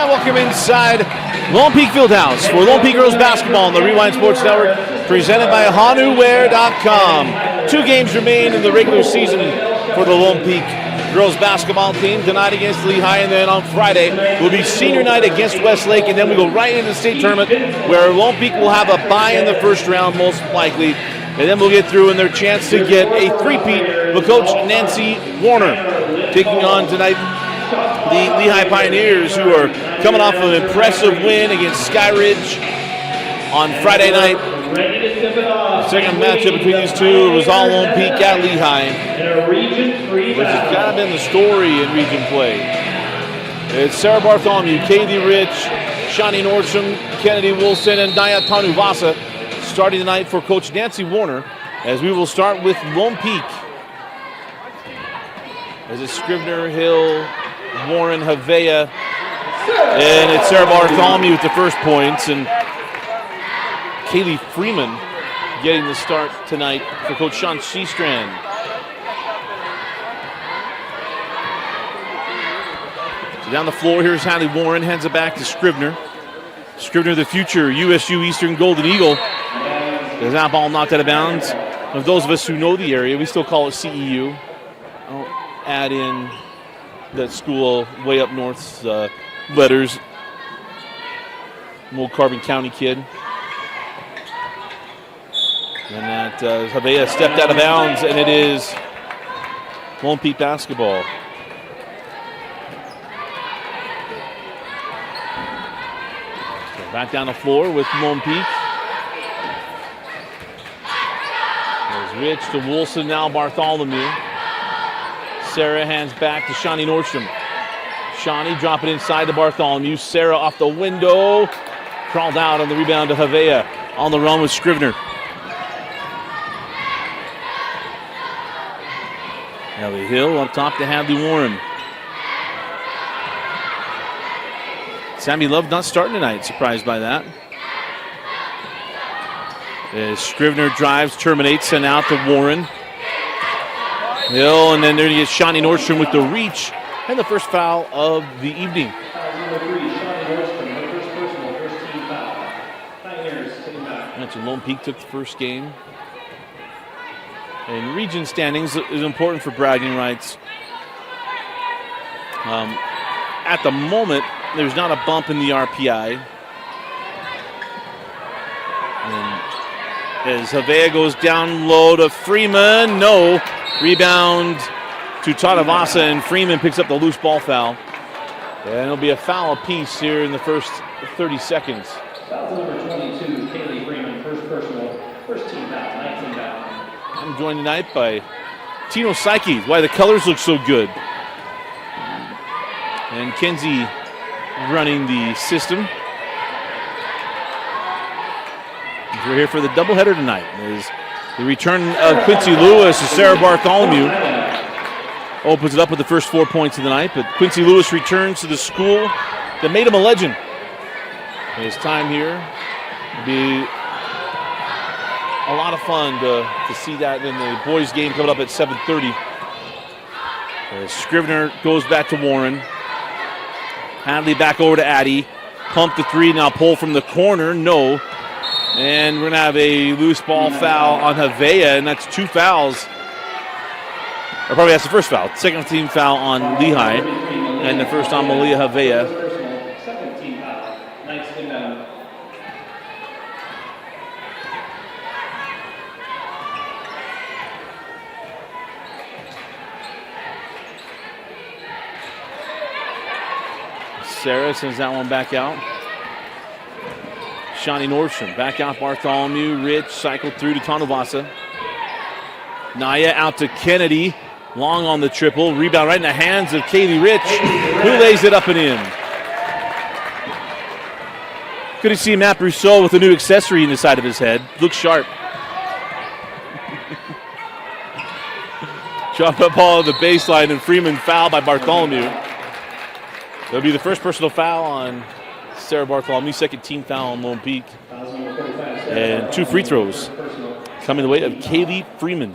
Welcome inside Lone Peak Fieldhouse for Lone Peak Girls Basketball on the Rewind Sports Network, presented by HanuWear.com. 2 games remain in the regular season for the Lone Peak Girls Basketball team. Tonight against Lehi, and then on Friday will be senior night against Westlake, and then we go right into the state tournament where Lone Peak will have a bye in the first round, most likely. And then we'll get through in their chance to get a three-peat with Coach Nancy Warner. Taking on tonight the Lehi Pioneers, who are coming off an impressive win against Sky Ridge on Friday night. The second matchup between these two was all Lone Peak at Lehi, which has kind of been the story in region play. It's Sarah Bartholomew, Katie Rich, Shani Nordstrom, Kennedy Wilson, and Naya Tanuvasa starting tonight for Coach Nancy Warner, as we will start with Lone Peak. As it's Scrivener, Hill, Warren, Havea, and it's Sarah Bartholomew with the first points, and Kaylee Freeman getting the start tonight for Coach Sean Seastrand. So down the floor, here's Hadley Warren, hands it back to Scrivener. Scrivener, the future USU Eastern Golden Eagle. There's that ball knocked out of bounds. Of those of us who know the area, we still call it CEU. I'll add in that school way up north's letters. An old Carbon County kid. And that Havea stepped out of bounds, and it is Lone Peak basketball. So back down the floor with Lone Peak. There's Rich to Wilson, now Bartholomew. Sarah hands back to Shani Nordstrom. Shani drop it inside to Bartholomew. Sarah off the window. Crawled out on the rebound to Havea. On the run with Scrivener. Ellie Hill up top to Hadley Warren. Sammy Love not starting tonight. Surprised by that. As Scrivener drives, terminates, and out to Warren. Hill, and then there you get Shani Nordstrom with the reach and the first foul of the evening. I mentioned Lone Peak took the first game. And region standings is important for bragging rights. At the moment, there's not a bump in the RPI. And as Havea goes down low to Freeman, no. Rebound to Tanuvasa, and Freeman picks up the loose ball foul. And it'll be a foul apiece here in the first 30 seconds. Foul number 22, Kaylee Freeman, first personal, first team foul, 19 foul. I'm joined tonight by Tino Psyche, why the colors look so good. And Kenzie running the system. We're here for the doubleheader tonight. There's the return of Quincy Lewis to Sarah Bartholomew. Opens it up with the first 4 points of the night, but Quincy Lewis returns to the school that made him a legend. His time here will be a lot of fun to see that in the boys' game coming up at 7:30. Scrivener goes back to Warren. Hadley back over to Addy. Pump the three, now pull from the corner, no. And we're going to have a loose ball foul on Havea, and that's 2 fouls. Or probably that's the first foul. Second team foul on Lehi, and the first on Malia Havea. Second team foul, 19 foul. Sarah sends that one back out. Shani Nordstrom back out Bartholomew. Rich cycled through to Tanuvasa. Naya out to Kennedy. Long on the triple. Rebound right in the hands of Kaylee Rich, who lays it up and in. Good to see Matt Brousseau with a new accessory in the side of his head. Looks sharp. Drop up ball on the baseline, and Freeman fouled by Bartholomew. That'll be the first personal foul on Sarah Bartholomew, second team foul on Lone Peak. And 2 free throws coming the way of Kaylee Freeman.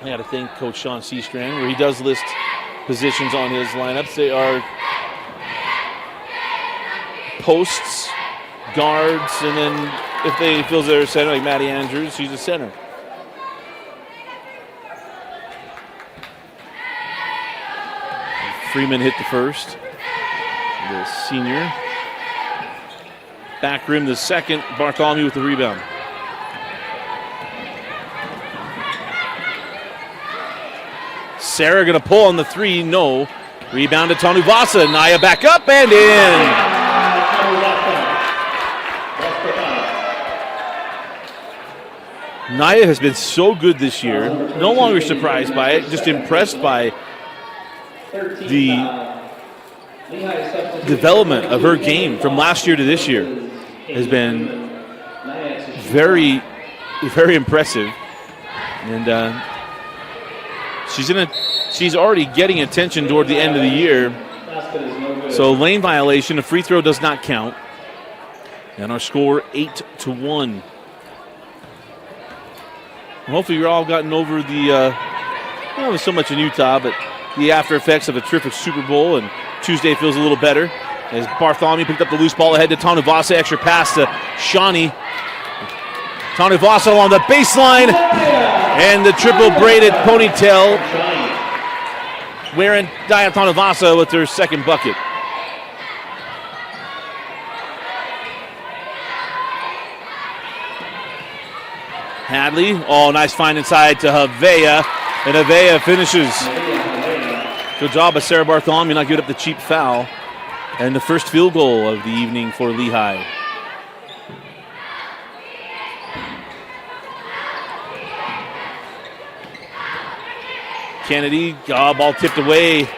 I got to thank Coach Sean Seastrand, where he does list positions on his lineups. They are posts, guards, and then if they feels they're a center, like Maddie Andrews, she's a center. Freeman hit the first, the senior. Back rim the second, Bartholomew with the rebound. Sarah gonna pull on the three, no. Rebound to Tanuvasa, Naya back up and in. Naya has been so good this year, no longer surprised by it, just impressed by the development of her game from last year to this year. Has been very, very impressive. And she's already getting attention toward the end of the year. So lane violation, a free throw does not count. And our score 8-1. Hopefully you're all gotten over the, not so much in Utah, but the after effects of a terrific Super Bowl, and Tuesday feels a little better. As Bartholomew picked up the loose ball ahead to Tanuvasa, extra pass to Shawnee. Tanuvasa along the baseline, and the triple braided ponytail. Wearing Daya Tanuvasa with her second bucket. Hadley, nice find inside to Havea, and Havea finishes. Good job by Sarah Bartholomew, not giving up the cheap foul. And the first field goal of the evening for Lehi. Kennedy, ball tipped away.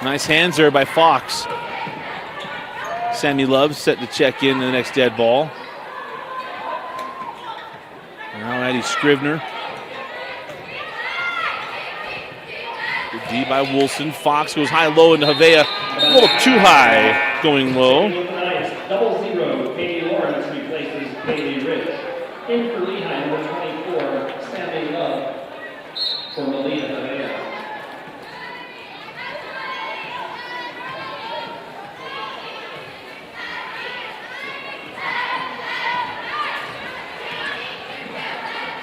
Nice hands there by Fox. Sammy Love set to check in the next dead ball. Now Addie Scrivener. Good D by Wilson. Fox goes high-low into Havea. A little too high going low. 0-0. Katie Lawrence replaces Bailey Rich. In for Lehi, number 24, Sammy Love for Melina Havea.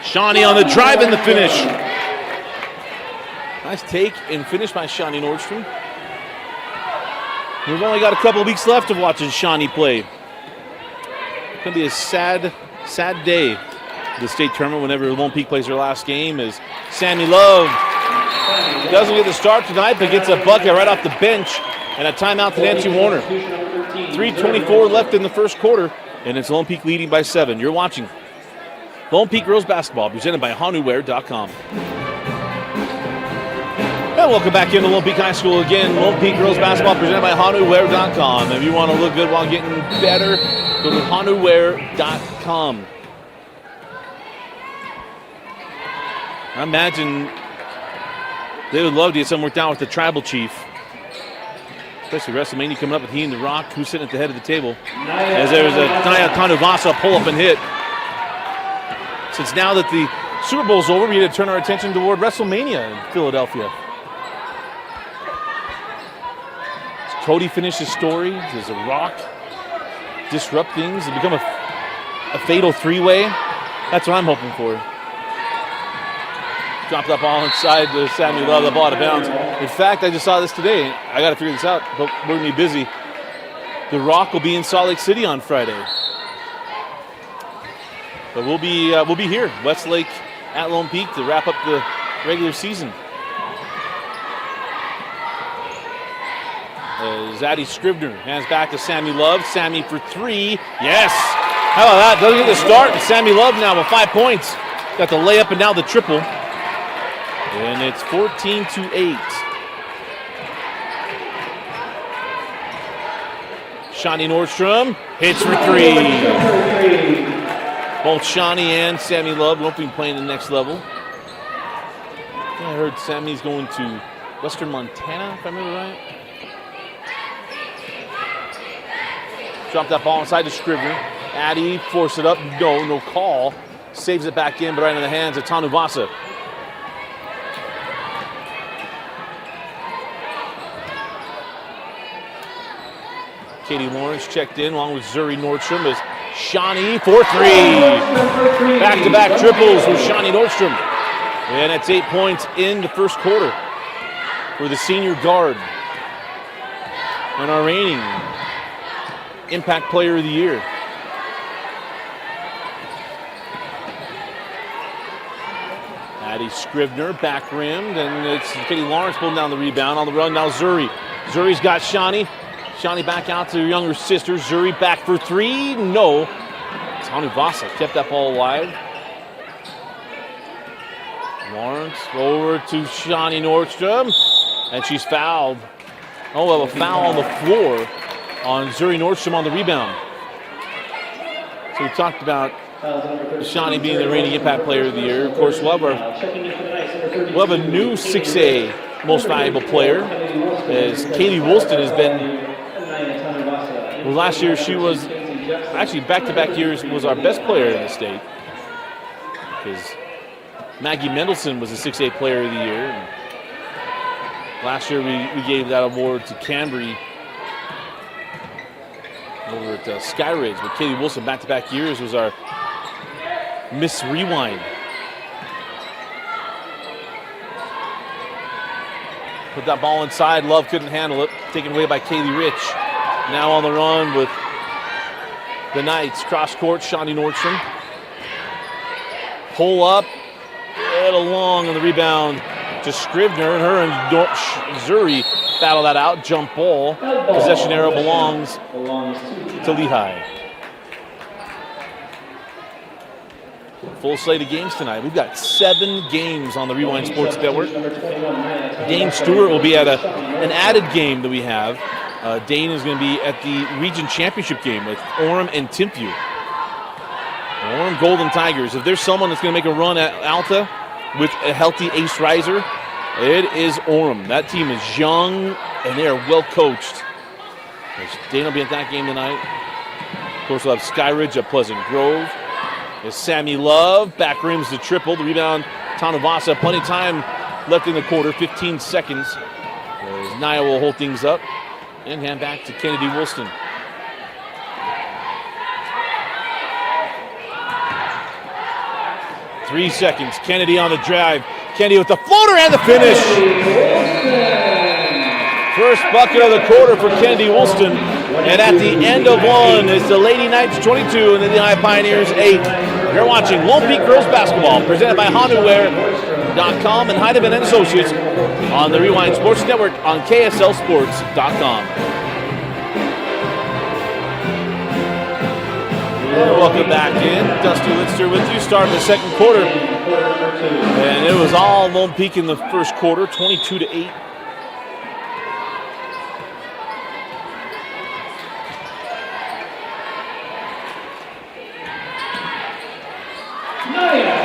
Shawnee on the drive and the finish. Nice take and finish by Shawnee Nordstrom. We've only got a couple of weeks left of watching Shawnee play. It's going to be a sad, sad day. The state tournament whenever Lone Peak plays their last game is Sammy Love. Doesn't get the start tonight, but gets a bucket right off the bench and a timeout to Nancy Warner. 3:24 left in the first quarter, and it's Lone Peak leading by 7. You're watching Lone Peak Girls Basketball, presented by HanuWear.com. And welcome back into Lone Peak High School again. Lone Peak Girls Basketball, presented by HanuWear.com. If you want to look good while getting better, go to HanuWear.com. I imagine they would love to get something worked out with the tribal chief. Especially WrestleMania coming up with he and The Rock, who's sitting at the head of the table. As there was a Naya Tanuvasa pull-up and hit. Since now that the Super Bowl's over, we need to turn our attention toward WrestleMania in Philadelphia. Does Cody finish his story? Does The Rock disrupt things and become a fatal three-way? That's what I'm hoping for. Dropped that ball inside to Sammy Love, the ball out of bounds. In fact, I just saw this today. I got to figure this out, but we're going to be busy. The Rock will be in Salt Lake City on Friday. But we'll be here, Westlake at Lone Peak, to wrap up the regular season. Zaddy Scrivener hands back to Sammy Love. Sammy for three. Yes! How about that? Doesn't get the start. And Sammy Love now with 5 points. Got the layup and now the triple. And it's 14-8. Shawnee Nordstrom hits for three. Both Shawnee and Sammy Love won't be playing the next level. I heard Sammy's going to Western Montana, if I remember right. Dropped that ball inside to Scrivener. Addy forced it up. No call. Saves it back in, but right in the hands of Tanuvasa. Katie Lawrence checked in along with Zuri Nordstrom as Shawnee for 3. Back-to-back triples with Shawnee Nordstrom. And that's 8 points in the first quarter for the senior guard. And our reigning Impact Player of the Year. Addie Scrivener back rimmed, and it's Katie Lawrence pulling down the rebound on the run. Now Zuri. Zuri's got Shawnee. Shawnee back out to her younger sister. Zuri back for 3. No. Tanu Vasa kept that ball alive. Lawrence over to Shawnee Nordstrom, and she's fouled. Oh, we'll have a foul on the floor on Zuri Nordstrom on the rebound. So we talked about Shawnee being the reigning Impact Player of the Year. Of course, we'll have a new 6A Most Valuable Player, as Kaylee Woolston has been. Well, last year she was actually back-to-back years was our best player in the state, because Maggie Mendelson was the 6A Player of the Year. And last year we gave that award to Cambry over at Skyridge, but Katie Wilson back-to-back years was our Miss Rewind. Put that ball inside. Love couldn't handle it. Taken away by Kaylee Rich. Now on the run with the Knights. Cross court, Shawnee Nordstrom. Pull up. Get along on the rebound to Scrivener. And her and Zuri battle that out. Jump ball. Possession arrow belongs to Lehi. Full slate of games tonight. We've got 7 games on the Rewind Sports Network. Dane Stewart will be at an added game that we have. Dane is going to be at the Region Championship game with Orem and Timpview. Orem Golden Tigers. If there's someone that's going to make a run at Alta with a healthy ace riser, it is Orem. That team is young and they are well coached. Dane will be at that game tonight. Of course, we'll have Skyridge at Pleasant Grove. As Sammy Love back rims the triple. The rebound, Tanavasa. Plenty of time left in the quarter, 15 seconds. As Naya will hold things up and hand back to Kennedy Woolston. Three seconds. Kennedy on the drive. Kennedy with the floater and the finish. First bucket of the quarter for Kennedy Woolston. And at the end of one, it's the Lady Knights 22 and the Lehi Pioneers 8. You're watching Lone Peak Girls Basketball, presented by HanuWear.com and Heidemann and Associates on the Rewind Sports Network on KSLSports.com. Welcome back in. Dusty Litster with you, starting the second quarter. And it was all Lone Peak in the first quarter, 22-8.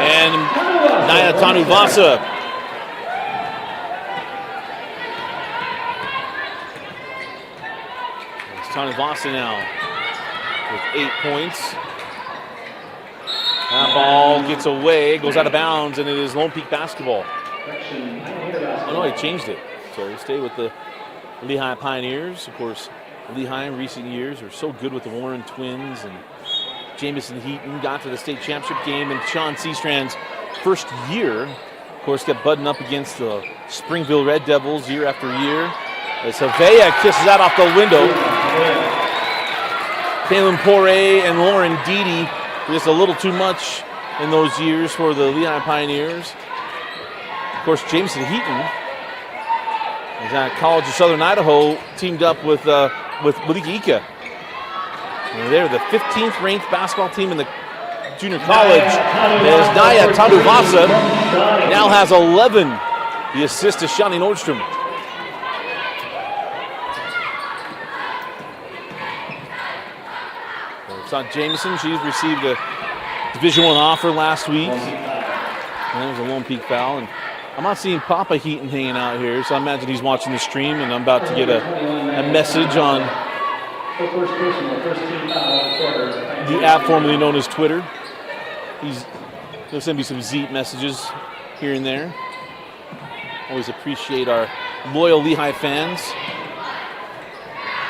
And Naya Tanuvasa. It's Tanuvasa now with 8 points. That ball gets away, goes out of bounds, and it is Lone Peak basketball. Oh no, he changed it. So we'll stay with the Lehi Pioneers. Of course, Lehi in recent years are so good with the Warren twins, and Jamison Heaton got to the state championship game, and Sean Seastrand's first year, of course, kept butting up against the Springville Red Devils year after year. As Havea kisses that off the window. Kaylin Poirier and Lauren Deedy, just a little too much in those years for the Lehi Pioneers. Of course, Jamison Heaton is at College of Southern Idaho, teamed up with Malika Ika. And they're the 15th ranked basketball team in the junior college. As Naya Tanuvasa now has 11. The assist to Shawnee Nordstrom. It's not Jamison. She's received a Division I offer last week. And there was a Lone Peak foul. And I'm not seeing Papa Heaton hanging out here, so I imagine he's watching the stream, and I'm about to get a message on the app formerly known as Twitter. He'll send me some Zeet messages here and there. Always appreciate our loyal Lehi fans.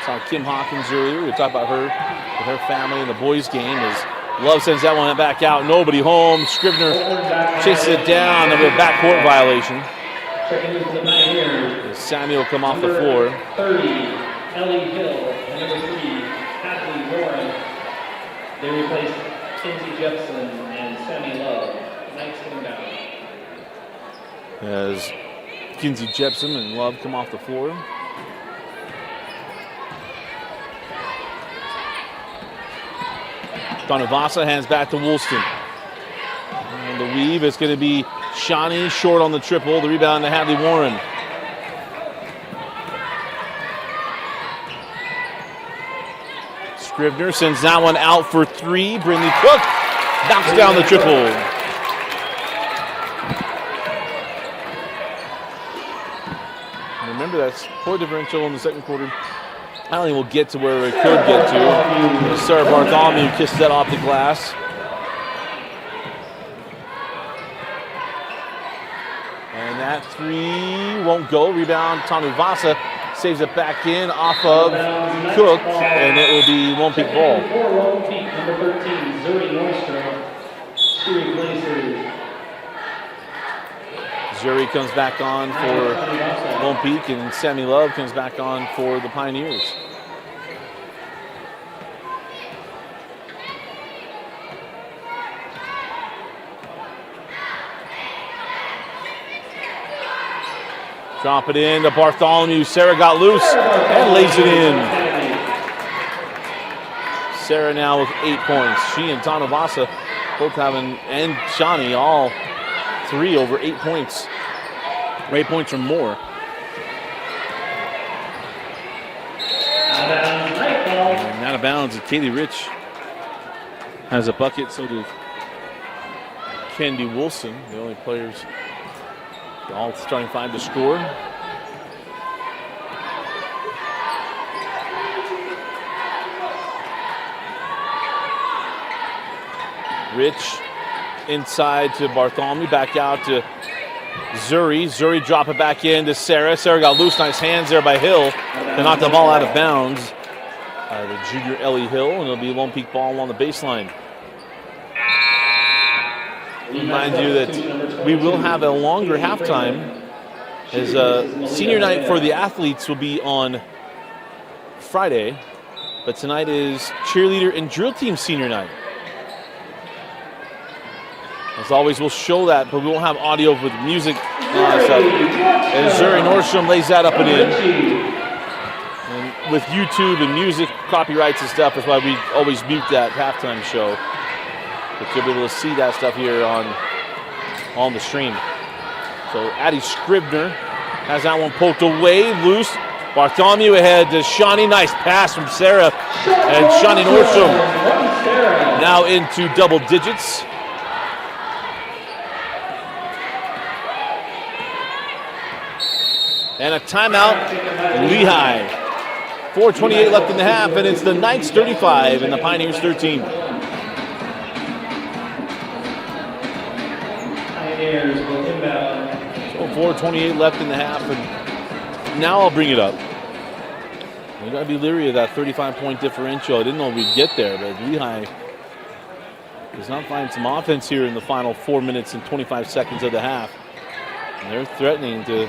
Saw Kim Hawkins earlier. We talked about her with her family in the boys' game. As Love sends that one back out. Nobody home. Scrivener chases it down. There'll be a backcourt violation. Checking in for the Pioneers. Samuel come off the floor. 30, Ellie Hill. And number 3, Kathleen Warren. They replaced Kinsey Jepson and Sammy Love. Knights coming down. As Kinsey Jepson and Love come off the floor. Donavasa hands back to Woolston. And the weave is going to be Shawnee short on the triple. The rebound to Hadley Warren. Scrivener sends that one out for 3. Brindley Cook knocks down the triple. Remember, that's point differential in the second quarter. I don't think we'll get to where it could get to. Sarah Bartholomew kissed that off the glass. And that 3 won't go. Rebound, Tanuvasa saves it back in off of Cook, and it will be Lone Peak ball. For Lone Peak, number 13, Zuri Nordstrom. She replaces. Zuri comes back on for Lone Peak, and Sammy Love comes back on for the Pioneers. Drop it in to Bartholomew. Sarah got loose and lays it in. Sarah now with 8 points. She and Tanavasa both having, and Shawnee, all 3 over 8 points. Or 8 points or more. And out of bounds, Kaylee Rich has a bucket. So did Candy Wilson, the only players all starting 5 to score. Rich inside to Bartholomew, back out to Zuri. Zuri drop it back in to Sarah. Sarah got loose, nice hands there by Hill to knock the ball out of bounds. The junior Ellie Hill, and it'll be Lone Peak ball along the baseline. Remind you that we will have a longer halftime, as senior night for the athletes will be on Friday, but tonight is cheerleader and drill team senior night. As always, we'll show that, but we won't have audio with music stuff. And Zuri Nordstrom lays that up and in. And with YouTube and music copyrights and stuff, that's why we always mute that halftime show. But you'll be able to see that stuff here on the stream. So Addie Scribner has that one poked away, loose. Bartholomew ahead to Shawnee. Nice pass from Sarah. And Shawnee Nordstrom now into double digits. And a timeout, Lehi. 4:28 left in the half, and it's the Knights 35 and the Pioneers 13. So 4:28 left in the half, and now I'll bring it up. We gotta be leery of that 35-point differential. I didn't know we'd get there, but Lehi does not find some offense here in the final 4 minutes and 25 seconds of the half. And they're threatening to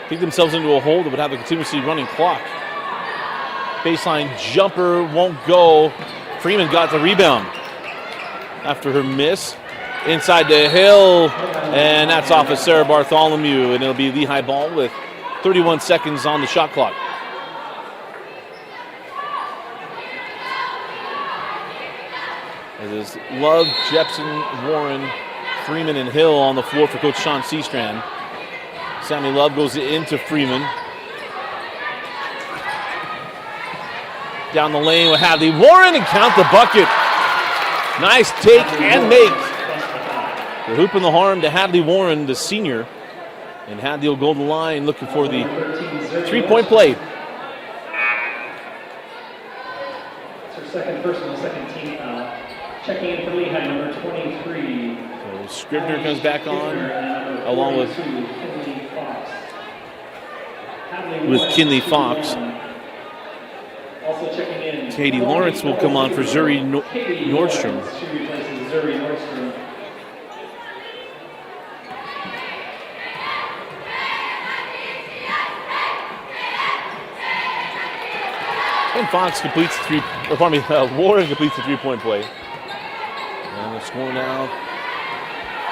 dig themselves into a hole that would have a continuously running clock. Baseline jumper won't go. Freeman got the rebound after her miss. Inside to Hill, and that's off of Sarah Bartholomew, and it'll be Lehi ball with 31 seconds on the shot clock. It is Love, Jepson, Warren, Freeman, and Hill on the floor for Coach Sean Seastrand. Sammy Love goes into Freeman. Down the lane with Hadley Warren, and count the bucket. Nice take and make. The hoop and the harm to Hadley Warren, the senior. And Hadley will go to the line looking for the 3-point play. It's her second personal, second team foul. Checking in for Lehi, number 23. So Scribner comes back on, along with Kinley Fox. Katie Lawrence will come on for Zuri Nordstrom. She replaces Zuri Nordstrom. And Fox completes Warren completes the three-point play. And the score now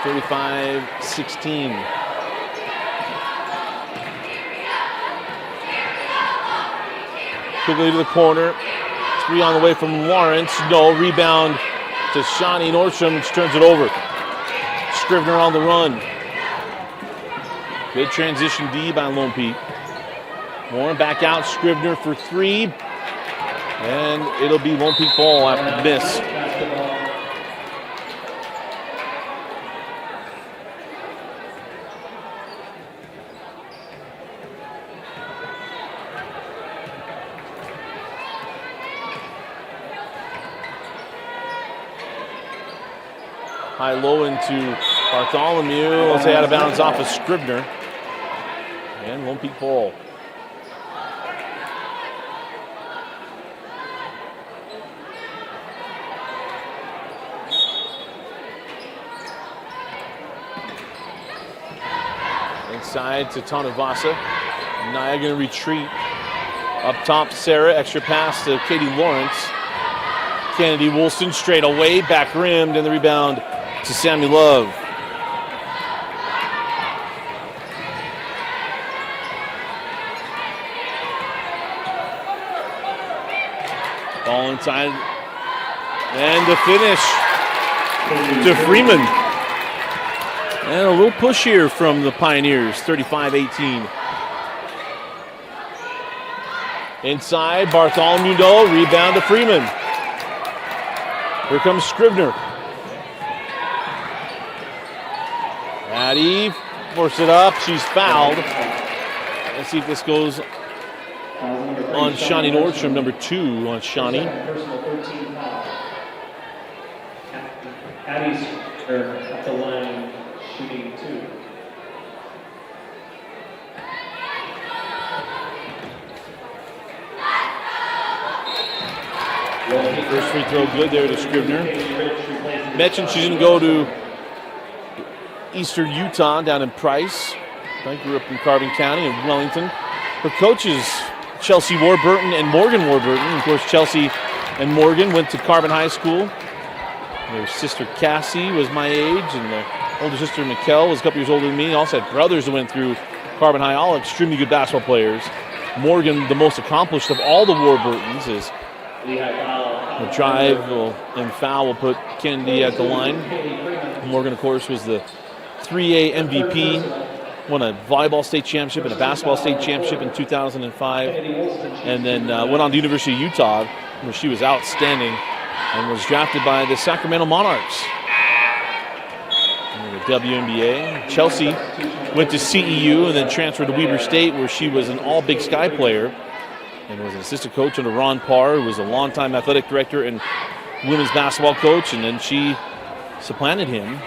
35-16. Quickly to the corner. Three on the way from Lawrence. No, rebound to Shawnee Nordstrom, which turns it over. Scrivener on the run. Good transition D by Lone Peak. Warren back out. Scrivener for three. And it'll be Lone Peak ball after the miss. High low into Bartholomew. Let's say out of bounds off of Scrivener. And Lone Peak ball. Inside to Tanuvasa. Naya going to retreat. Up top, Sarah. Extra pass to Katie Lawrence. Kennedy Woolston straight away. Back rimmed. And the rebound to Sammy Love. Ball inside. And the finish to Freeman. And a little push here from the Pioneers, 35-18. Inside, Bartholomew, rebound to Freeman. Here comes Scrivener. Addie forced it up, she's fouled. Let's see if this goes on Shawnee Nordstrom, number 2 on Shawnee. Personal 13 foul. Addie's at the line shooting 2. First free throw good there to Scrivener. Mentioned she didn't go to Eastern Utah down in Price. I grew up in Carbon County in Wellington. Her coaches, Chelsea Warburton and Morgan Warburton. Of course, Chelsea and Morgan went to Carbon High School. Their sister Cassie was my age, and the older sister Mikkel was a couple years older than me. They also had brothers that went through Carbon High, all extremely good basketball players. Morgan, the most accomplished of all the Warburtons, is the drive and foul will put Kennedy at the line. Morgan, of course, was the 3A MVP, won a volleyball state championship and a basketball state championship in 2005, and then went on to the University of Utah, where she was outstanding and was drafted by the Sacramento Monarchs in the WNBA. Chelsea went to CEU and then transferred to Weber State, where she was an all-Big Sky player and was an assistant coach under Ron Parr, who was a longtime athletic director and women's basketball coach, and then she supplanted him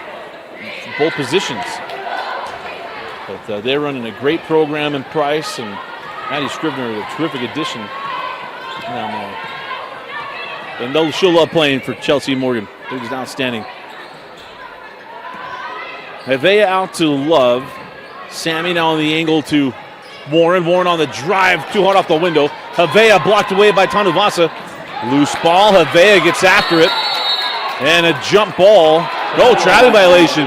for both positions. But they're running a great program in Price, and Addie Scrivener is a terrific addition down there. And she'll love playing for Chelsea and Morgan. They're just outstanding. Havea out to Love. Sammy now on the angle to Warren. Warren on the drive, too hard off the window. Havea blocked away by Tanuvasa. Loose ball. Havea gets after it. And a jump ball. No, traveling violation.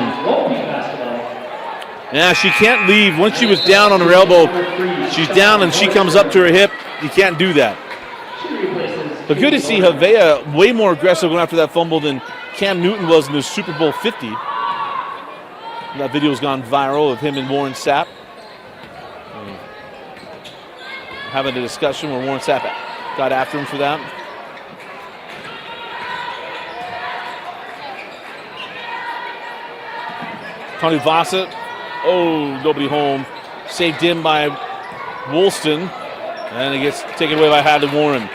Yeah, she can't leave. Once she was down on her elbow, she's down and she comes up to her hip. You can't do that. But good to see Havea way more aggressive going after that fumble than Cam Newton was in the Super Bowl 50. That video's gone viral of him and Warren Sapp having a discussion where Warren Sapp got after him for that. Tanuvasa, nobody home. Saved in by Woolston, and it gets taken away by Hadley Warren.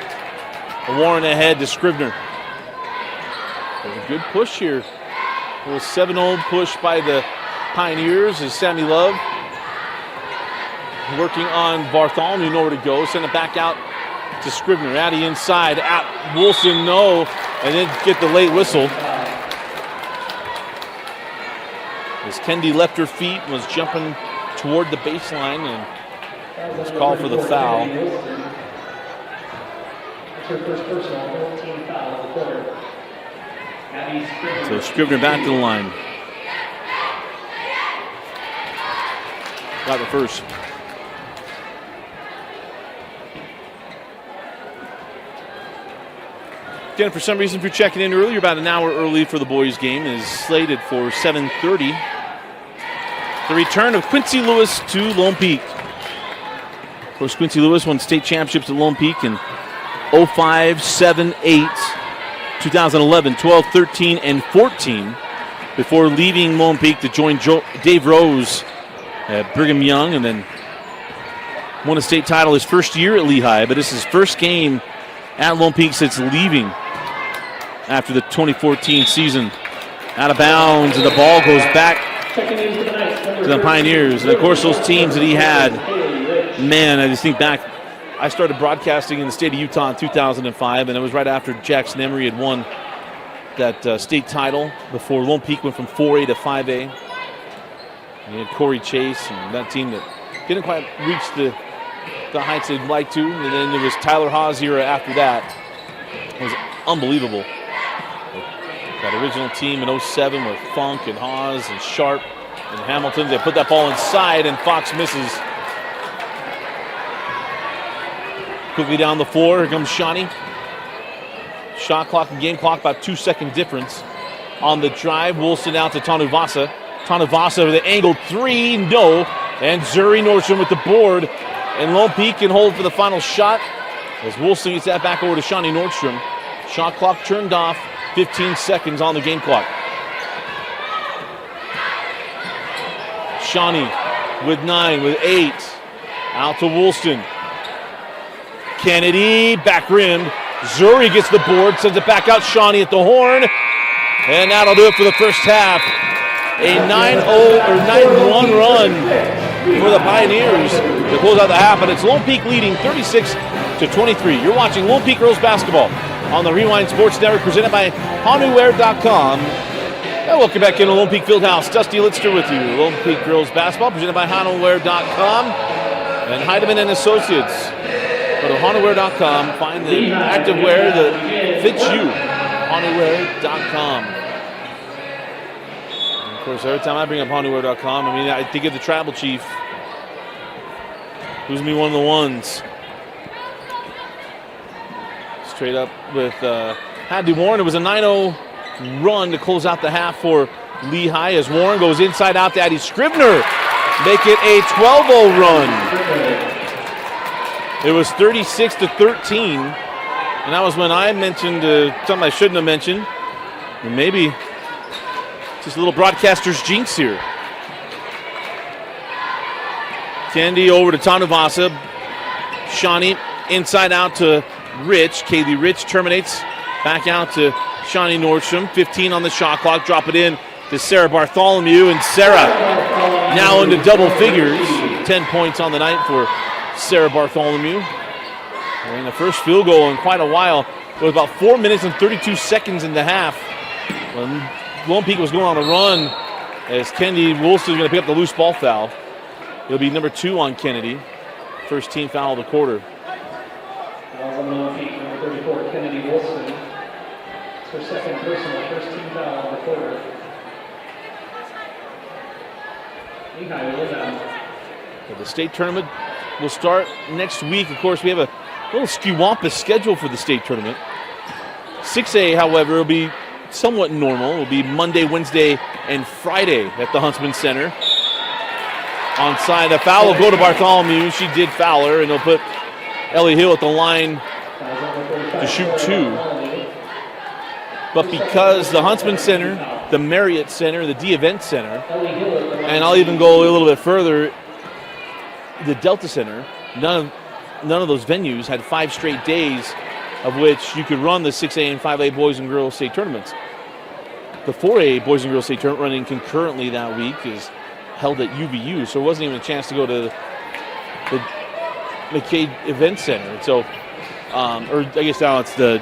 Warren ahead to Scrivener. There's a good push here. A little 7-0 push by the Pioneers as Sammy Love working on Bartholomew, nowhere to go. Send it back out to Scribner. Addy inside. At Wilson, no. And then get the late whistle. As Kendi left her feet, was jumping toward the baseline, and was called for the foul. So Scribner back to the line. Got the first. Again, for some reason, if you're checking in early, you're about an hour early for the boys' game. It is slated for 7:30. The return of Quincy Lewis to Lone Peak. Of course, Quincy Lewis won state championships at Lone Peak in 05, 7, 8, 2011, 12, 13, and 14 before leaving Lone Peak to join Dave Rose at Brigham Young, and then won a state title his first year at Lehi, but this is his first game at Lone Peak since leaving after the 2014 season. Out of bounds, and the ball goes back to the Pioneers. And of course, those teams that he had, man, I just think back. I started broadcasting in the state of Utah in 2005, and it was right after Jackson Emery had won that state title before Lone Peak went from 4A to 5A. And you had Corey Chase and that team that didn't quite reach the heights they'd like to. And then there was Tyler Haas era after that. It was unbelievable. That original team in 07 with Funk and Haas and Sharp and Hamilton. They put that ball inside, and Fox misses. Quickly down the floor, here comes Shawnee. Shot clock and game clock, about 2-second difference. On the drive, Wilson out to Tanuvasa. Tanuvasa with an angled three, no. And Zuri Nordstrom with the board. And Lone Peak can hold for the final shot as Wilson gets that back over to Shawnee Nordstrom. Shot clock turned off, 15 seconds on the game clock. Shawnee with 9, with 8. Out to Woolston. Kennedy, back rim. Zuri gets the board, sends it back out. Shawnee at the horn. And that'll do it for the first half. A 9-0 or 9-1 run for the Pioneers to close out the half. And it's Lone Peak leading 36-23. You're watching Lone Peak Girls Basketball on the Rewind Sports Network, presented by HanuWare.com. And welcome back into Lone Peak Fieldhouse. Dusty Litster with you. Lone Peak Girls Basketball, presented by HanuWare.com and Heidemann and Associates. Go to HanuWare.com, find the activewear that fits you. HanuWare.com. And of course, every time I bring up HanuWare.com, I mean, I think of the tribal chief. Who's me one of the ones? Straight up with Hadley Warren. It was a 9-0 run to close out the half for Lehi as Warren goes inside out to Addie Scribner. Make it a 12-0 run. It was 36-13, and that was when I mentioned something I shouldn't have mentioned. And maybe just a little broadcaster's jinx here. Kendi over to Tanuvasa. Shawnee inside out to Rich. Kaylee Rich terminates. Back out to Shawnee Nordstrom. 15 on the shot clock. Drop it in to Sarah Bartholomew. And Sarah now into double figures. 10 points on the night for Sarah Bartholomew. And the first field goal in quite a while. It was about 4 minutes and 32 seconds in the half when Lone Peak was going on a run as Kennedy Wilson is going to pick up the loose ball foul. It'll be number 2 on Kennedy. First team foul of the quarter. Fouls on Lone Peak, number 34, Kennedy Wilson. It's her second personal, first team foul of the quarter. Lehi will inbound. The state tournament will start next week. Of course, we have a little skewampus schedule for the state tournament. 6A, however, will be somewhat normal. It will be Monday, Wednesday, and Friday at the Huntsman Center. Onside, a foul will go to Bartholomew. She did foul her, and they'll put Ellie Hill at the line to shoot 2. But because the Huntsman Center, the Marriott Center, the D-Event Center, and I'll even go a little bit further, the Delta Center, none of those venues had 5 straight days of which you could run the 6A and 5A boys and girls state tournaments. The 4A boys and girls state tournament running concurrently that week is held at UVU, so it wasn't even a chance to go to the McCade Event Center. So or I guess now it's the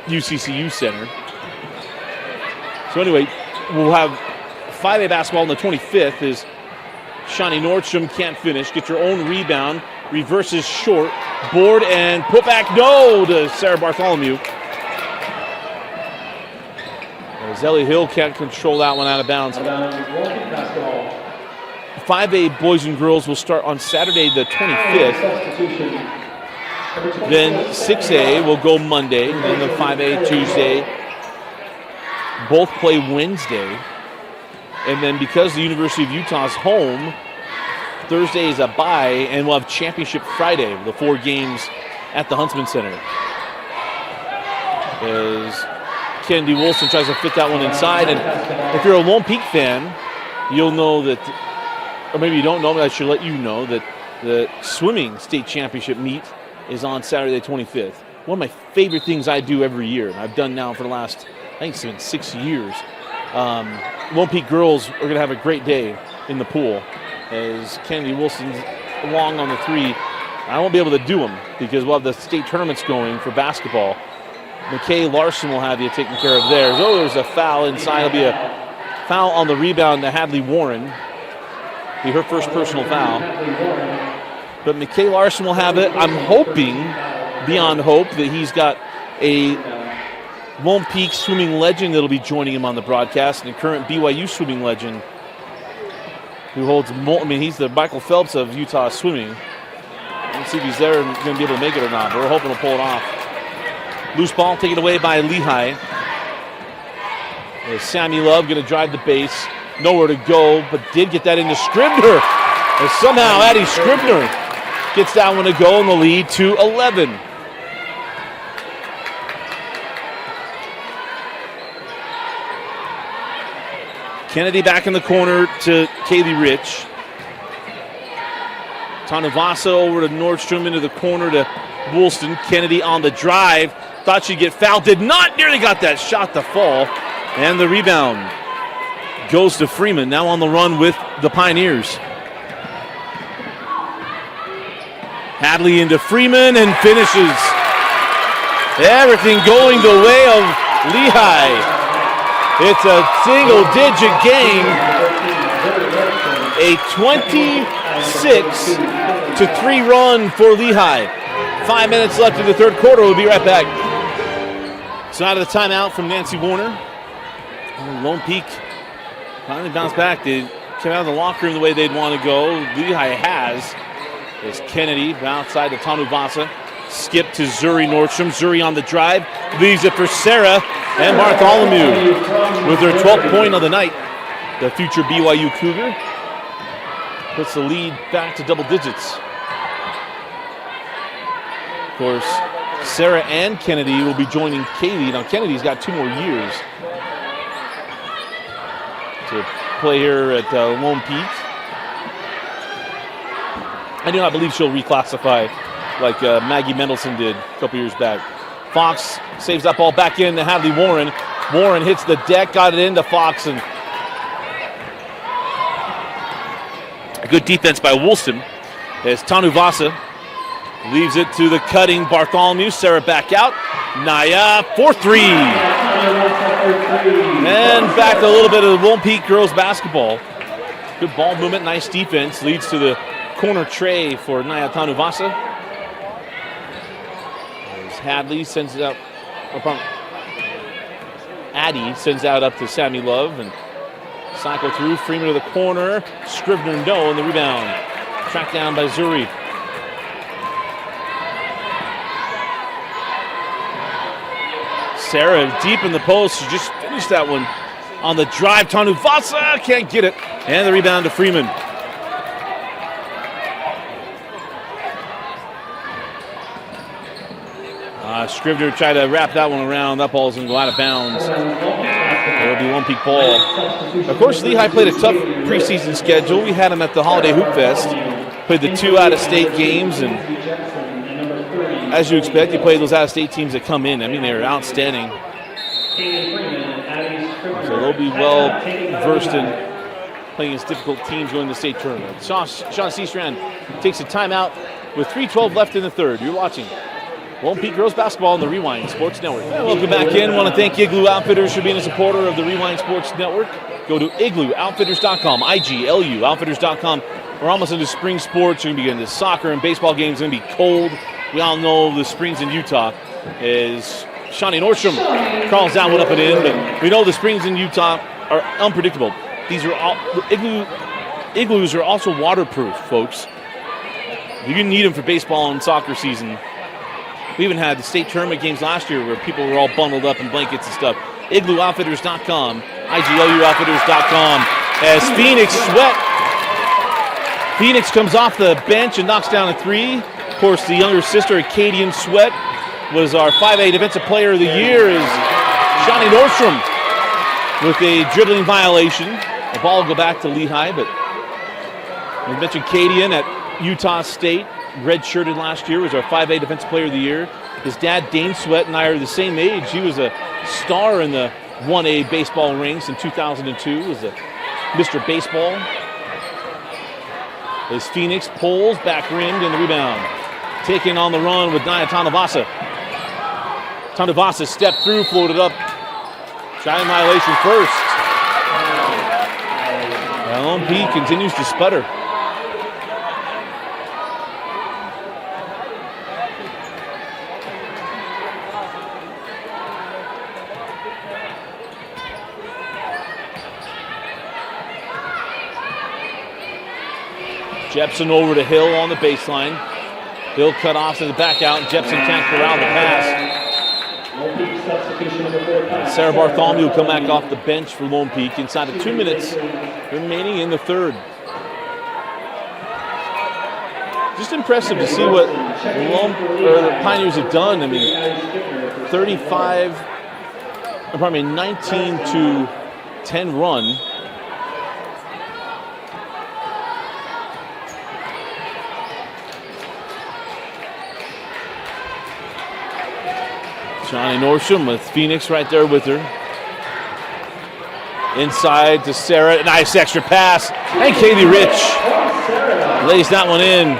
UCCU Center. So anyway, we'll have 5A basketball on the 25th as Shawnee Nordstrom can't finish. Get your own rebound. Reverses short. Board and put back no to Sarah Bartholomew. As Ellie Hill can't control that one out of bounds. 5A boys and girls will start on Saturday the 25th. Then 6A will go Monday. Then the 5A Tuesday. Both play Wednesday. And then because the University of Utah's home, Thursday is a bye, and we'll have Championship Friday, the 4 games at the Huntsman Center. As Kennedy Wilson tries to fit that one inside. And if you're a Lone Peak fan, you'll know that, or maybe you don't know, but I should let you know that the swimming state championship meet is on Saturday the 25th. One of my favorite things I do every year, and I've done now for the last, I think it's been 6 years. Lone Peak girls are going to have a great day in the pool as Kennedy Wilson's long on the 3. I won't be able to do them because we'll have the state tournaments going for basketball. McKay Larson will have you taken care of there. Oh, there's a foul inside. It'll be a foul on the rebound to Hadley Warren. Be her first personal foul. But McKay Larson will have it. I'm hoping, beyond hope, that he's got a Lone Peak swimming legend that'll be joining him on the broadcast, and a current BYU swimming legend who holds, he's the Michael Phelps of Utah swimming. Let's see if he's there and going to be able to make it or not. But we're hoping to pull it off. Loose ball taken away by Lehi. Sammy Love going to drive the base. Nowhere to go, but did get that into Scribner. And somehow Addie Scribner gets that one to go in the lead to 11. Kennedy back in the corner to Kaylee Rich. Tanuvasa over to Nordstrom into the corner to Woolston. Kennedy on the drive. Thought she'd get fouled. Did not. Nearly got that shot to fall. And the rebound goes to Freeman. Now on the run with the Pioneers. Hadley into Freeman and finishes. Everything going the way of Lehi. It's a single-digit game, a 26-3 run for Lehi. 5 minutes left in the third quarter. We'll be right back. So out of the timeout from Nancy Warner. Lone Peak finally bounced back. They came out of the locker room the way they'd want to go. Lehi has. As Kennedy outside to Tanuvasa. Skip to Zuri Nordstrom. Zuri on the drive. Leaves it for Sarah. And Bartholomew with her 12th point of the night. The future BYU Cougar puts the lead back to double digits. Of course, Sarah and Kennedy will be joining Kaylee. Now, Kennedy's got 2 more years to play here at Lone Peak. I do not believe she'll reclassify like Maggie Mendelson did a couple years back. Fox saves that ball back in to Hadley Warren. Warren hits the deck, got it into Fox, and a good defense by Woolston as Tanuvasa leaves it to the cutting Bartholomew. Sarah back out. Naya for 3. And back to a little bit of the Lone Peak girls basketball. Good ball movement, nice defense. Leads to the corner tray for Naya Tanuvasa. Hadley sends it out. Addie sends out up to Sammy Love and cycle through. Freeman to the corner. Scribner no, and the rebound tracked down by Zuri. Sarah deep in the post. She just finished that one on the drive. Tanuvasa can't get it, and the rebound to Freeman. Scribner tried to wrap that one around. That ball's going to go out of bounds. It'll be Lone Peak ball. Of course, Lehi played a tough preseason schedule. We had them at the Holiday Hoop Fest. Played the 2 out-of-state games, and as you expect, you play those out-of-state teams that come in. I mean, they're outstanding. So they'll be well versed in playing against difficult teams going to the state tournament. Sean Seastrand takes a timeout with 3:12 left in the third. You're watching Lone Peak Girls Basketball on the Rewind Sports Network. And welcome back in. Want to thank Igloo Outfitters for being a supporter of the Rewind Sports Network. Go to igloooutfitters.com, IGLU Outfitters.com. We're almost into spring sports. We're going to be getting into soccer and baseball games. It's going to be cold. We all know the springs in Utah is Shawnee Nordstrom crawls that one up and in, but we know the springs in Utah are unpredictable. These are all igloos are also waterproof, folks. You can need them for baseball and soccer season. We even had the state tournament games last year where people were all bundled up in blankets and stuff. igloooutfitters.com, IGLUoutfitters.com. As Phoenix Sweat. Phoenix comes off the bench and knocks down a three. Of course, the younger sister, Acadian Sweat, was our 5A Defensive Player of the Year. Is Shawnee Nordstrom with a dribbling violation. The ball will go back to Lehi, but we mentioned Acadian at Utah State. Red-shirted last year, was our 5A Defensive Player of the Year. His dad, Dane Sweat, and I are the same age. He was a star in the 1A baseball ranks in 2002. Was a Mr. Baseball. As Phoenix pulls, back rimmed, and the rebound. Taken on the run with Naya Tanavasa. Tanavasa stepped through, floated up. Shine violation first. Lone Peak continues to sputter. Jepson over to Hill on the baseline. Hill cut off to the back out, and Jepson can't corral the pass. Sarah Bartholomew will come back off the bench for Lone Peak inside of 2 minutes remaining in the third. Just impressive to see what the Pioneers have done. I mean, 19-10 run. Shawnee Nordstrom with Phoenix right there with her. Inside to Sarah. Nice extra pass. And Kaylee Rich lays that one in.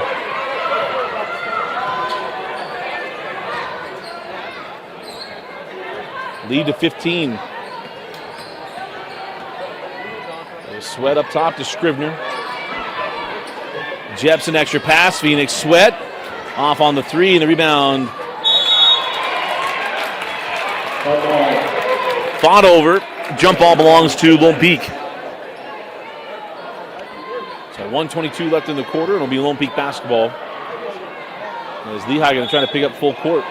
Lead to 15. Sweat up top to Scrivener. Jepson extra pass. Phoenix Sweat off on the three, and the rebound. Fought over. Jump ball belongs to Lone Peak. So 1:22 left in the quarter. It'll be Lone Peak basketball. As Lehi going to try to pick up full court.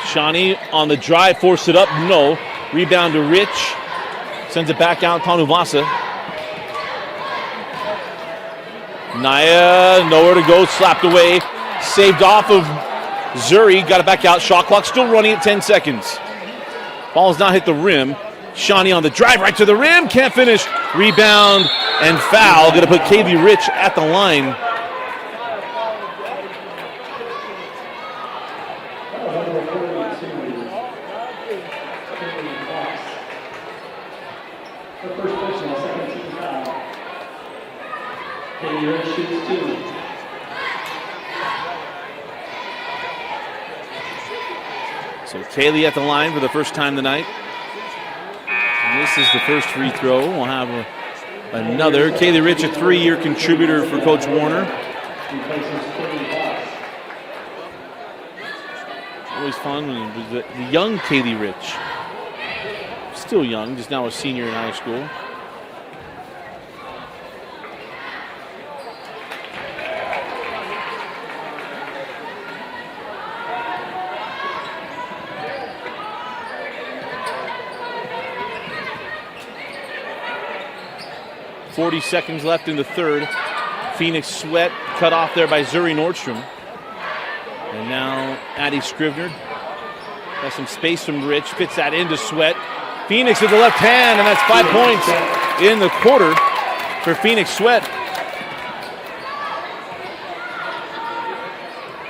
Shawnee on the drive, forced it up. No. Rebound to Rich. Sends it back out, Tanuvasa. Naya, nowhere to go, slapped away. Saved off of Zuri, got it back out. Shot clock still running at 10 seconds. Ball has not hit the rim. Shawnee on the drive right to the rim, can't finish. Rebound and foul. Going to put Kaylee Rich at the line. So Kaylee at the line for the first time tonight. And this is the first free throw. We'll have another. Kaylee Rich, a 3-year contributor for Coach Warner. Always fun when it was the young Kaylee Rich. Still young, just now a senior in high school. .40 seconds left in the third. Phoenix Sweat cut off there by Zuri Nordstrom. And now Addie Scrivener has some space from Rich, fits that into Sweat. Phoenix with the left hand, and that's 5 points in the quarter for Phoenix Sweat.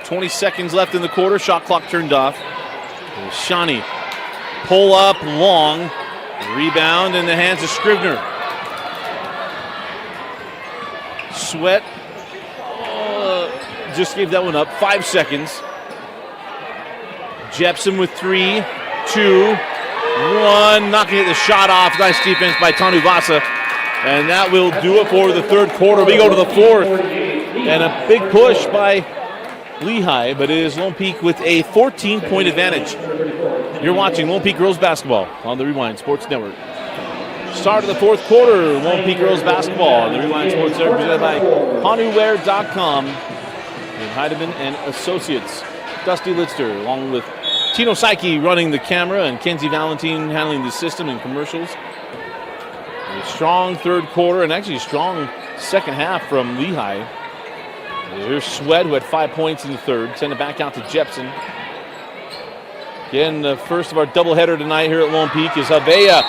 20 seconds left in the quarter, shot clock turned off. Shawnee, pull up long, rebound in the hands of Scrivener. Sweat just gave that one up. 5 seconds. Jepson with 3, 2, 1. Not going to get the shot off. Nice defense by Tanuvasa. And that will do it for the third quarter. We go to the fourth. And a big push by Lehi, but it is Lone Peak with a 14-point advantage. You're watching Lone Peak Girls Basketball on the Rewind Sports Network. Start of the fourth quarter, Lone Peak Girls Basketball on the Rewind Sports Network, presented by HanuWear.com and Heidemann and Associates. Dusty Litster, along with Tino Psyche running the camera and Kenzie Valentine handling the system and commercials. A strong third quarter and actually a strong second half from Lehi. Here's Sweat, who had 5 points in the third. Send it back out to Jepson. Again, the first of our doubleheader tonight here at Lone Peak is Havea.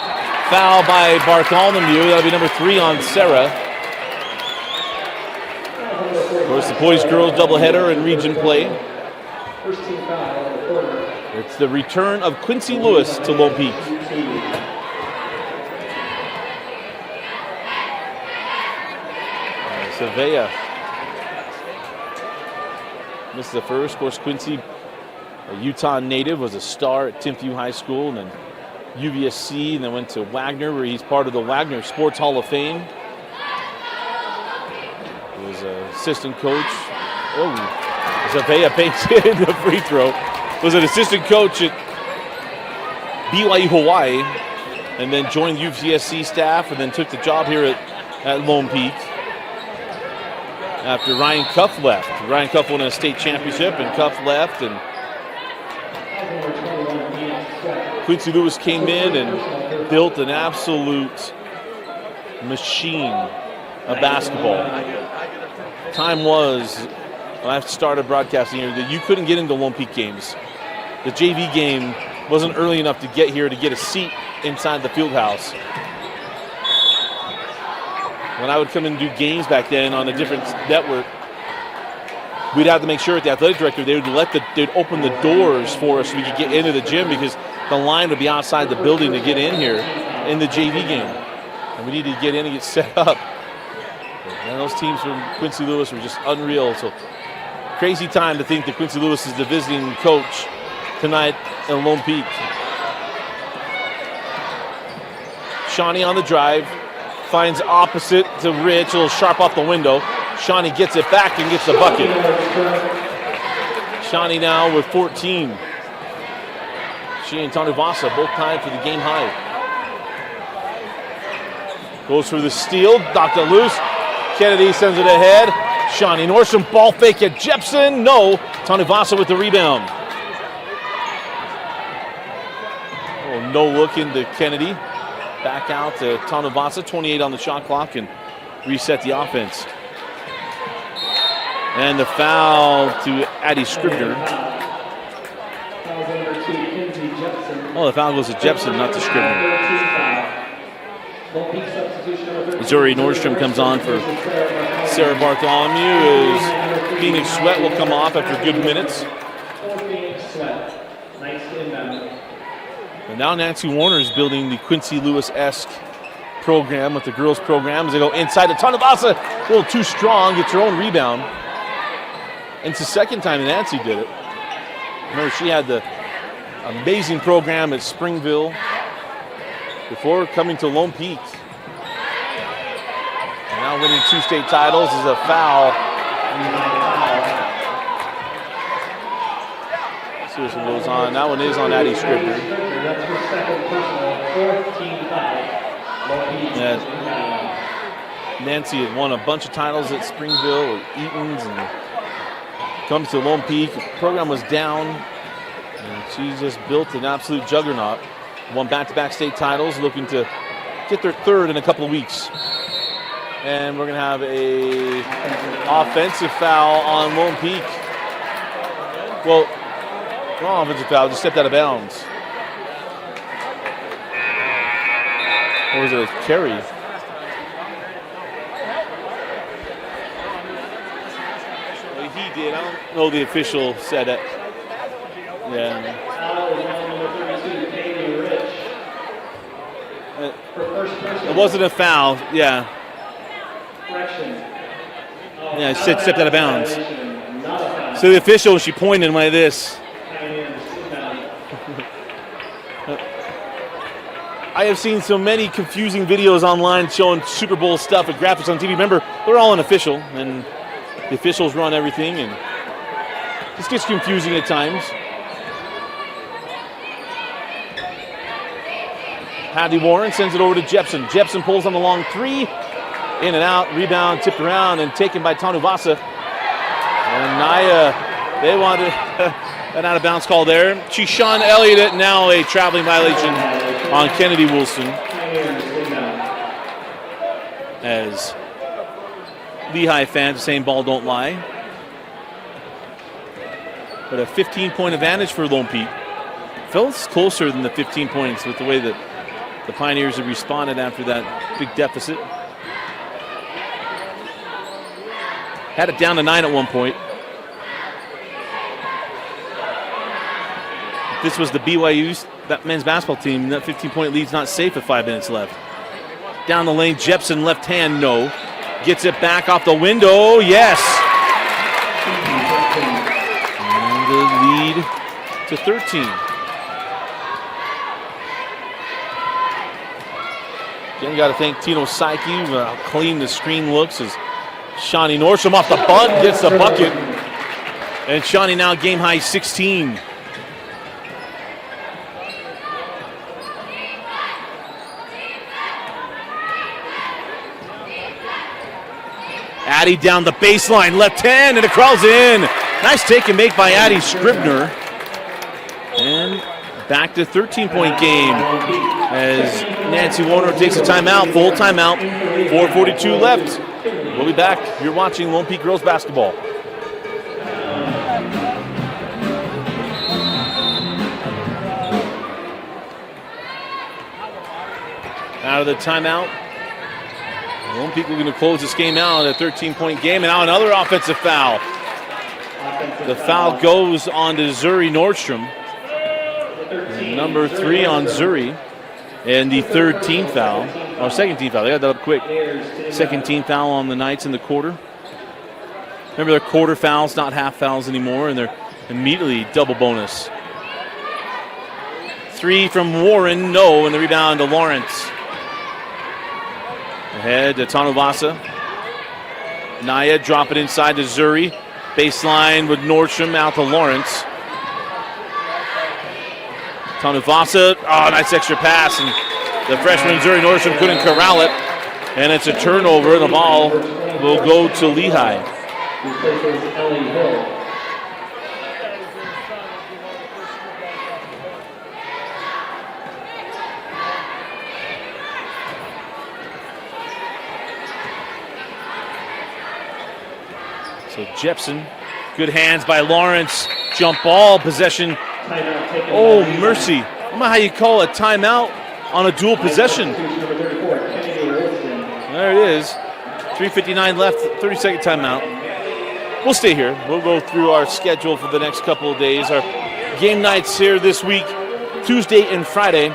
Foul by Bartholomew. That'll be number 3 on Sarah. Of course, the boys-girls doubleheader in region play. It's the return of Quincy Lewis to Lone Peak. Havea missed the first. Of course, Quincy, a Utah native, was a star at Timpview High School and then UVSC, and then went to Wagner, where he's part of the Wagner Sports Hall of Fame. He was an assistant coach. Havea banks in the free throw. Was an assistant coach at BYU Hawaii, and then joined UVSC staff, and then took the job here at Lone Peak. After Ryan Cuff left. Ryan Cuff won a state championship, and Cuff left, and Quincy Lewis came in and built an absolute machine of basketball. Time was, when I started broadcasting here, that you couldn't get into Lone Peak games. The JV game wasn't early enough to get here to get a seat inside the field house. When I would come and do games back then on a different network, we'd have to make sure at the athletic director they'd open the doors for us so we could get into the gym, because the line would be outside the building to get in here in the JV game, and we needed to get in and get set up. And those teams from Quincy Lewis were just unreal. So crazy time to think that Quincy Lewis is the visiting coach tonight in Lone Peak. Shawnee on the drive. Finds opposite to Rich, a little sharp off the window. Shawnee gets it back and gets the bucket. Shawnee now with 14. She and Tanuvasa both tied for the game high. Goes for the steal, knocked it loose. Kennedy sends it ahead. Shawnee Nordstrom, ball fake at Jepson. No, Tanuvasa with the rebound. Oh, no look into Kennedy. Back out to Tanuvasa, 28 on the shot clock, and reset the offense. And the foul to Addie Scrivener. Oh, the foul goes to Jepson, not to Scrivener. Missouri Nordstrom comes on for Sarah Bartholomew as Phoenix Sweat will come off after good minutes. And now Nancy Warner is building the Quincy Lewis-esque program with the girls' program as they go inside to Tanuvasa. A little too strong, gets her own rebound. And it's the second time Nancy did it. Remember, she had the amazing program at Springville before coming to Lone Peak. And now winning 2 state titles is a foul. Let's see what goes on. That one is on Addie Scrivener. Yeah. Nancy had won a bunch of titles at Springville or Eaton's, and comes to Lone Peak. The program was down, and she just built an absolute juggernaut. Won back-to-back state titles, looking to get their third in a couple of weeks. And we're going to have a offensive foul on Lone Peak. Well, wrong offensive foul, just stepped out of bounds. Or was it a carry? Well, he did. I don't know the official said it. Yeah. It wasn't a foul. Yeah. Correction. Yeah, she said stepped out of bounds. Not a foul. So the official, she pointed like this. Pioneers inbound. I have seen so many confusing videos online showing Super Bowl stuff with graphics on TV. Remember, they're all unofficial, and the officials run everything, and this gets confusing at times. Hadley Warren sends it over to Jepson. Jepson pulls on the long three. In and out, rebound, tipped around, and taken by Tanuvasa. And Naya, they wanted an out-of-bounds call there. Chishan Elliott, it now a traveling violation on Kennedy Wilson. As Lehi fans are saying ball don't lie. But a 15-point advantage for Lone Peak. Feels closer than the 15 points with the way that the Pioneers have responded after that big deficit. Had it down to 9 at one point. If this was the BYU that men's basketball team, that 15-point lead's not safe with 5 minutes left. Down the lane, Jepson, left hand, no. Gets it back off the window, yes. And the lead to 13. Again, got to thank Tino Psyche, how clean the screen looks as Shawnee Nordstrom off the bunt gets the bucket. And Shawnee now game high 16. Addy down the baseline, left hand, and it crawls in. Nice take and make by Addy Scribner. And back to 13-point game as Nancy Warner takes a timeout, full timeout, 4:42 left. We'll be back. You're watching Lone Peak Girls Basketball. Out of the timeout. Lone Peak looking to close this game out, a 13-point game, and now another offensive foul. The foul goes on to Zuri Nordstrom. Number 3 on Zuri. And the third team foul, or second team foul. They got that up quick. Second team foul on the Knights in the quarter. Remember, they're quarter fouls, not half fouls anymore, and they're immediately double bonus. 3 from Warren, no, and the rebound to Lawrence. Ahead to Tanuvasa. Naya drop it inside to Zuri. Baseline with Nordstrom out to Lawrence. Tanuvasa, nice extra pass, and the freshman Zuri Nordstrom couldn't corral it. And it's a turnover, and the ball will go to Lehi. So Jepson, good hands by Lawrence. Jump ball, possession. Oh, mercy. I don't know how you call a timeout on a dual possession. There it is. 3:59 left, 30-second timeout. We'll stay here. We'll go through our schedule for the next couple of days. Our game nights here this week, Tuesday and Friday.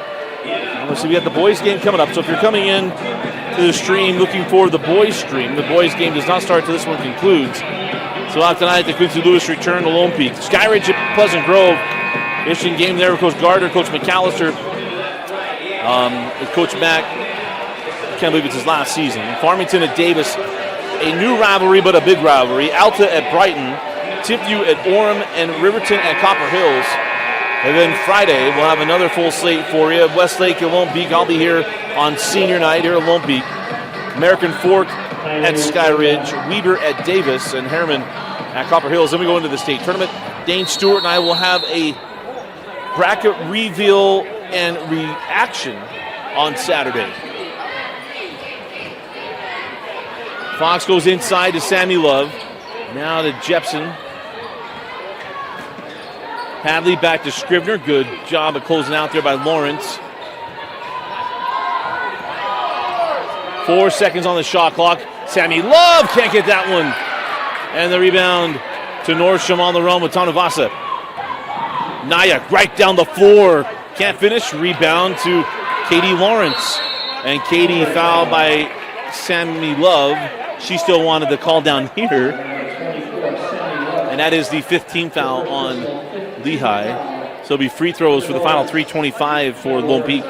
Obviously, we have the boys game coming up. So if you're coming in to the stream looking for the boys stream, the boys game does not start until this one concludes. So out tonight, the Quincy Lewis return to Lone Peak. Skyridge at Pleasant Grove. Interesting game there with Coach Gardner, Coach McAllister, Coach Mack. I can't believe it's his last season. Farmington at Davis, a new rivalry, but a big rivalry. Alta at Brighton, Tipview at Orem, and Riverton at Copper Hills. And then Friday, we'll have another full slate for you. Westlake at Lone Peak. I'll be here on senior night here at Lone Peak. American Fork at Skyridge, Weber at Davis, and Harriman at Copper Hills. Then we go into the state tournament. Dane Stewart and I will have a bracket reveal and reaction on Saturday. Fox goes inside to Sammy Love. Now to Jepson. Hadley back to Scribner. Good job of closing out there by Lawrence. 4 seconds on the shot clock. Sammy Love can't get that one. And the rebound to Nordstrom on the run with Tanuvasa. Naya right down the floor. Can't finish. Rebound to Katie Lawrence. And Katie fouled by Sammy Love. She still wanted the call down here. And that is the 15th foul on Lehi. So it'll be free throws for the final 3:25 for Lone Peak.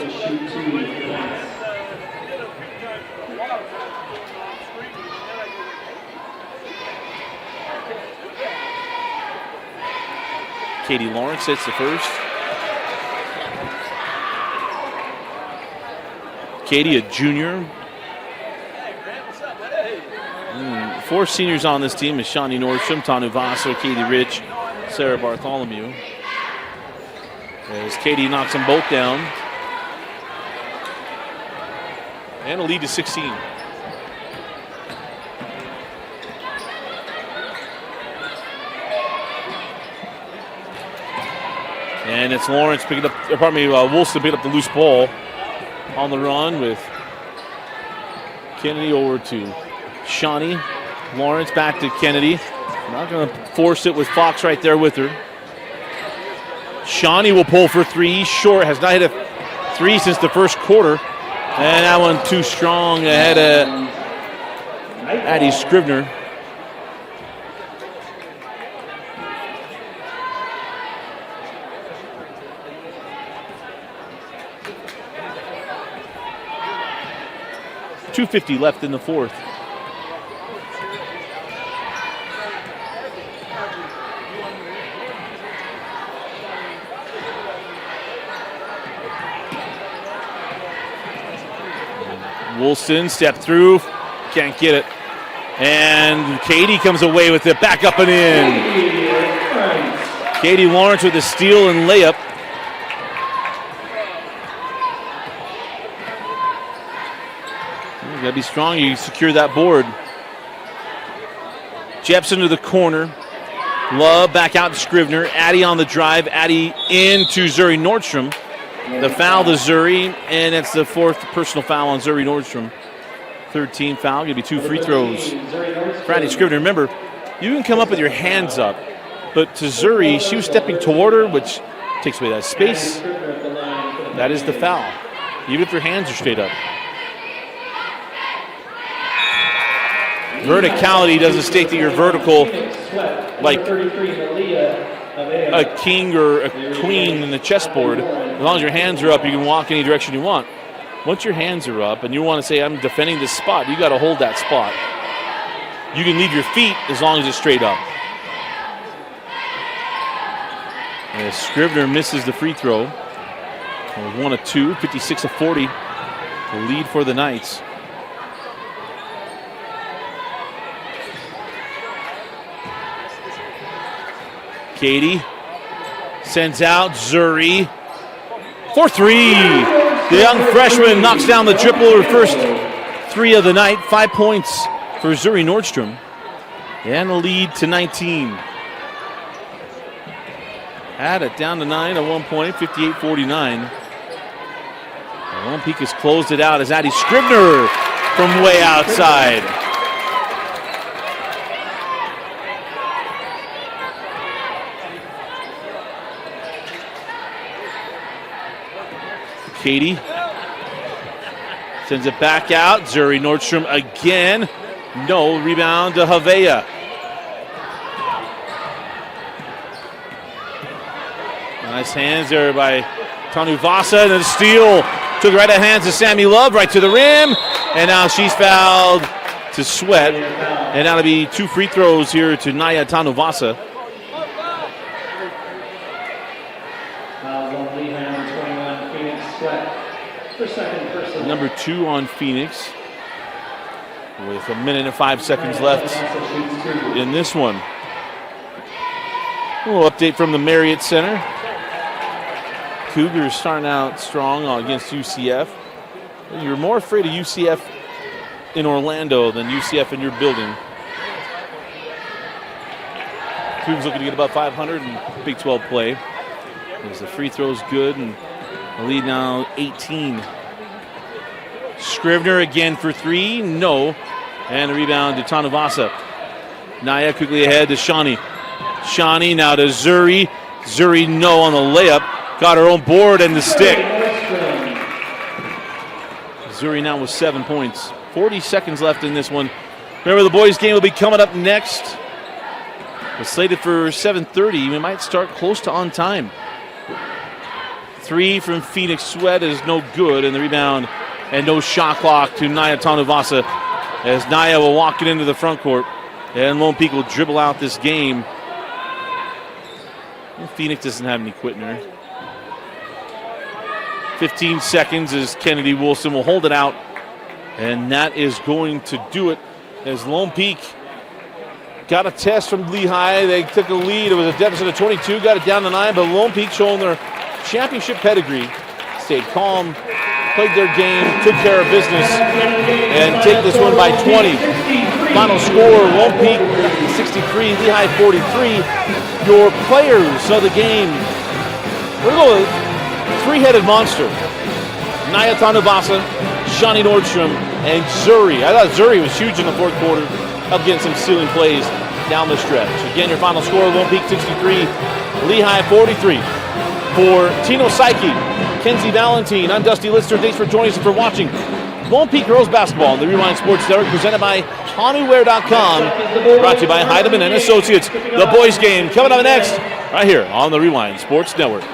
Katie Lawrence hits the first. Katie, a junior. 4 seniors on this team is Shawnee Nordstrom, Tanu Vassar, Katie Rich, Sarah Bartholomew. As Katie knocks them both down. And a lead to 16. And it's Lawrence picking up, Woolston picking up the loose ball on the run with Kennedy over to Shawnee. Lawrence back to Kennedy. Not going to force it with Fox right there with her. Shawnee will pull for 3. Short, has not hit a 3 since the first quarter. And that one too strong ahead of Addie Scribner. .250 left in the fourth. Woolston step through, can't get it. And Katie comes away with it, back up and in. Katie Lawrence with a steal and layup. You gotta be strong, you secure that board. Jepson to the corner. Love back out to Scrivener. Addie on the drive. Addie into Zuri Nordstrom. The foul to Zuri, and it's the 4th personal foul on Zuri Nordstrom. 3rd team foul. Going to be 2 free throws for Addie Scrivener. Remember, you can come up with your hands up, but to Zuri, she was stepping toward her, which takes away that space. That is the foul, even if your hands are straight up. Verticality doesn't state that you're vertical like a king or a queen in the chessboard. As long as your hands are up, you can walk any direction you want. Once your hands are up and you want to say, I'm defending this spot, you got to hold that spot. You can leave your feet as long as it's straight up. And Scrivener misses the free throw. 1 of 2, 56 of 40. The lead for the Knights. Katie sends out Zuri for 3. The young freshman knocks down the triple, her first 3 of the night. 5 points for Zuri Nordstrom. And a lead to 19. Add it down to 9 at one point, 58-49. Lone Peak has closed it out as Addie Scrivener from way outside. Katie sends it back out. Zuri Nordstrom again. No, rebound to Havea. Nice hands there by Tanu Vasa, and a steal to the right of hands of Sammy Love, right to the rim. And now she's fouled to Sweat. And that'll be 2 free throws here to Naya Tanu Vasa. Number 2 on Phoenix with 1 minute and 5 seconds left in this one. A little update from the Marriott Center. Cougars starting out strong against UCF. You're more afraid of UCF in Orlando than UCF in your building. Cougars looking to get about 500 in Big 12 play. As the free throw's good, and the lead now 18. Scrivener again for 3, no. And the rebound to Tanavasa. Naya quickly ahead to Shawnee. Shawnee now to Zuri. Zuri no on the layup. Got her own board and the stick. Missouri now with 7 points. 40 seconds left in this one. Remember, the boys' game will be coming up next. It's slated for 7:30. We might start close to on time. 3 from Phoenix Sweat is no good, and the rebound and no shot clock to Naya Tanuvasa as Naya will walk it into the front court. And Lone Peak will dribble out this game. And Phoenix doesn't have any quit in her. 15 seconds as Kennedy Wilson will hold it out. And that is going to do it as Lone Peak got a test from Lehigh. They took a lead. It was a deficit of 22, got it down to 9, but Lone Peak showing their championship pedigree. Stayed calm, played their game, took care of business, and take this one by 20. Final score, Lone Peak 63, Lehigh 43. Your players of the game, we're going with three-headed monster. Naya Tanuvasa, Shawnee Nordstrom, and Zuri. I thought Zuri was huge in the fourth quarter, up getting some ceiling plays down the stretch. Again, your final score, Lone Peak 63, Lehigh 43. For Tino Psyche, Kenzie Valentine, I'm Dusty Lister. Thanks for joining us and for watching Lone Peak Girls Basketball on the Rewind Sports Network, presented by HanuWear.com, brought to you by Heidemann and Associates. The boys game coming up next, right here on the Rewind Sports Network.